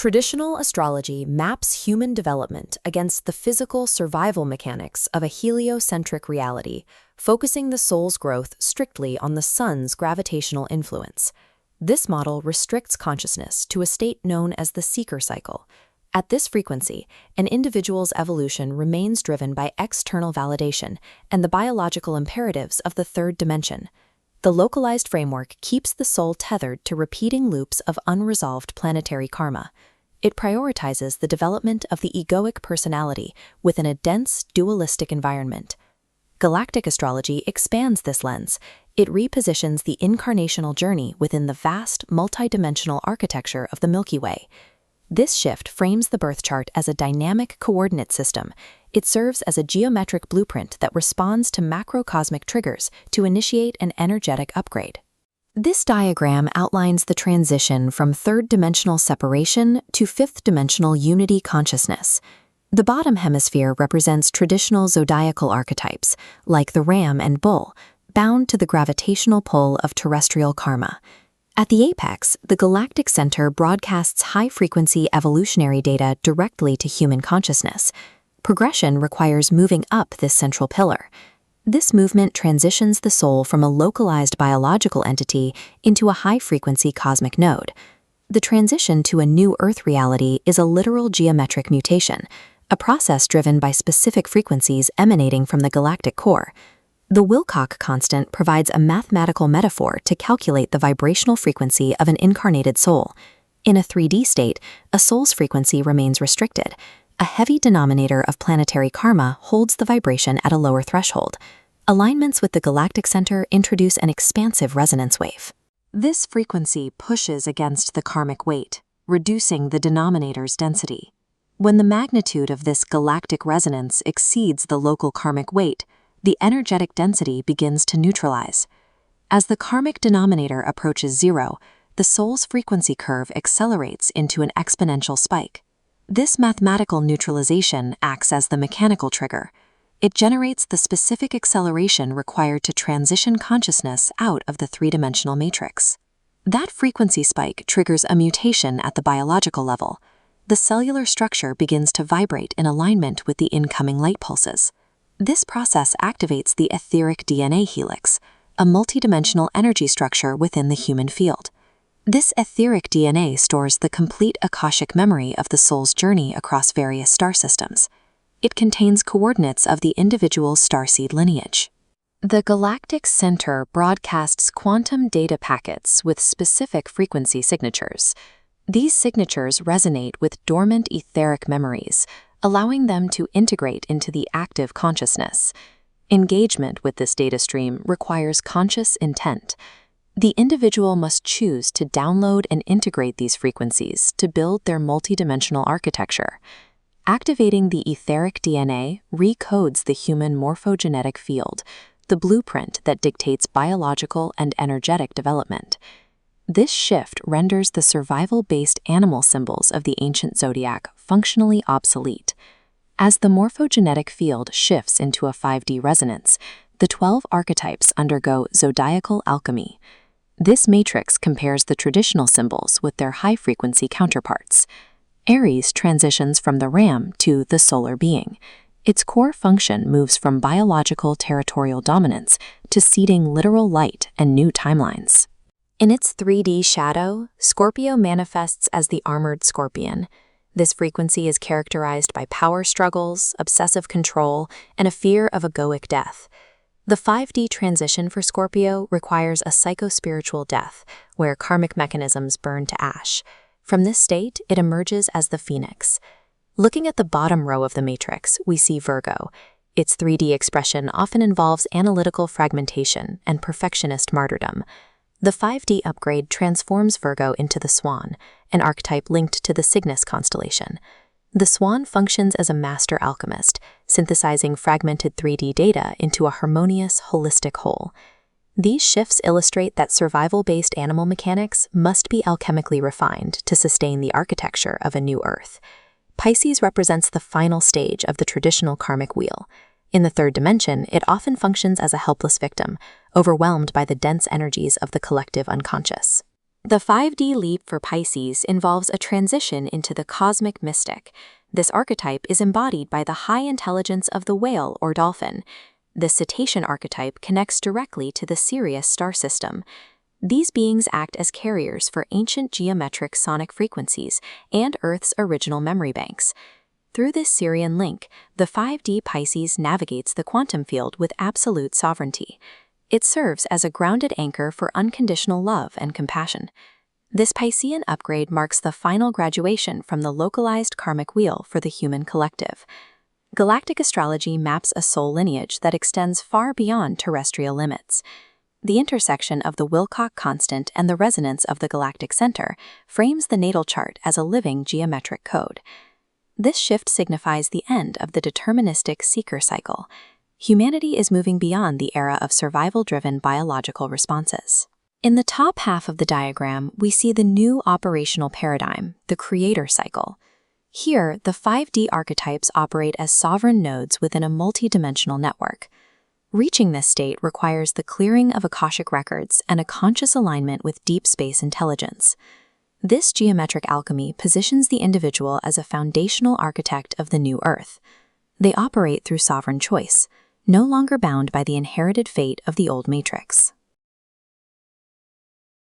Traditional astrology maps human development against the physical survival mechanics of a heliocentric reality, focusing the soul's growth strictly on the sun's gravitational influence. This model restricts consciousness to a state known as the seeker cycle. At this frequency, an individual's evolution remains driven by external validation and the biological imperatives of the third dimension. The localized framework keeps the soul tethered to repeating loops of unresolved planetary karma. It prioritizes the development of the egoic personality within a dense, dualistic environment. Galactic astrology expands this lens. It repositions the incarnational journey within the vast, multidimensional architecture of the Milky Way. This shift frames the birth chart as a dynamic coordinate system. It serves as a geometric blueprint that responds to macrocosmic triggers to initiate an energetic upgrade. This diagram outlines the transition from third-dimensional separation to fifth-dimensional unity consciousness. The bottom hemisphere represents traditional zodiacal archetypes, like the ram and bull, bound to the gravitational pull of terrestrial karma. At the apex, the galactic center broadcasts high-frequency evolutionary data directly to human consciousness. Progression requires moving up this central pillar. This movement transitions the soul from a localized biological entity into a high-frequency cosmic node. The transition to a new Earth reality is a literal geometric mutation, a process driven by specific frequencies emanating from the galactic core. The Wilcox constant provides a mathematical metaphor to calculate the vibrational frequency of an incarnated soul. In a 3D state, a soul's frequency remains restricted. A heavy denominator of planetary karma holds the vibration at a lower threshold. Alignments with the galactic center introduce an expansive resonance wave. This frequency pushes against the karmic weight, reducing the denominator's density. When the magnitude of this galactic resonance exceeds the local karmic weight, the energetic density begins to neutralize. As the karmic denominator approaches zero, the soul's frequency curve accelerates into an exponential spike. This mathematical neutralization acts as the mechanical trigger. It generates the specific acceleration required to transition consciousness out of the three-dimensional matrix. That frequency spike triggers a mutation at the biological level. The cellular structure begins to vibrate in alignment with the incoming light pulses. This process activates the etheric DNA helix, a multidimensional energy structure within the human field. This etheric DNA stores the complete Akashic memory of the soul's journey across various star systems. It contains coordinates of the individual's starseed lineage. The galactic center broadcasts quantum data packets with specific frequency signatures. These signatures resonate with dormant etheric memories, allowing them to integrate into the active consciousness. Engagement with this data stream requires conscious intent. The individual must choose to download and integrate these frequencies to build their multidimensional architecture. Activating the etheric DNA recodes the human morphogenetic field, the blueprint that dictates biological and energetic development. This shift renders the survival-based animal symbols of the ancient zodiac functionally obsolete. As the morphogenetic field shifts into a 5D resonance, the 12 archetypes undergo zodiacal alchemy. This matrix compares the traditional symbols with their high-frequency counterparts. Aries transitions from the ram to the solar being. Its core function moves from biological territorial dominance to seeding literal light and new timelines. In its 3D shadow, Scorpio manifests as the armored scorpion. This frequency is characterized by power struggles, obsessive control, and a fear of egoic death. The 5D transition for Scorpio requires a psychospiritual death, where karmic mechanisms burn to ash. From this state, it emerges as the phoenix. Looking at the bottom row of the matrix, we see Virgo. Its 3D expression often involves analytical fragmentation and perfectionist martyrdom. The 5D upgrade transforms Virgo into the swan, an archetype linked to the Cygnus constellation. The swan functions as a master alchemist, synthesizing fragmented 3D data into a harmonious, holistic whole. These shifts illustrate that survival-based animal mechanics must be alchemically refined to sustain the architecture of a new Earth. Pisces represents the final stage of the traditional karmic wheel. In the third dimension, it often functions as a helpless victim, overwhelmed by the dense energies of the collective unconscious. The 5D leap for Pisces involves a transition into the cosmic mystic. This archetype is embodied by the high intelligence of the whale or dolphin. The cetacean archetype connects directly to the Sirius star system. These beings act as carriers for ancient geometric sonic frequencies and Earth's original memory banks. Through this Sirian link, the 5D Pisces navigates the quantum field with absolute sovereignty. It serves as a grounded anchor for unconditional love and compassion. This Piscean upgrade marks the final graduation from the localized karmic wheel for the human collective. Galactic astrology maps a soul lineage that extends far beyond terrestrial limits. The intersection of the Wilcox constant and the resonance of the galactic center frames the natal chart as a living geometric code. This shift signifies the end of the deterministic seeker cycle. Humanity is moving beyond the era of survival-driven biological responses. In the top half of the diagram, we see the new operational paradigm, the creator cycle. Here, the 5D archetypes operate as sovereign nodes within a multidimensional network. Reaching this state requires the clearing of Akashic records and a conscious alignment with deep space intelligence. This geometric alchemy positions the individual as a foundational architect of the new Earth. They operate through sovereign choice, no longer bound by the inherited fate of the old matrix.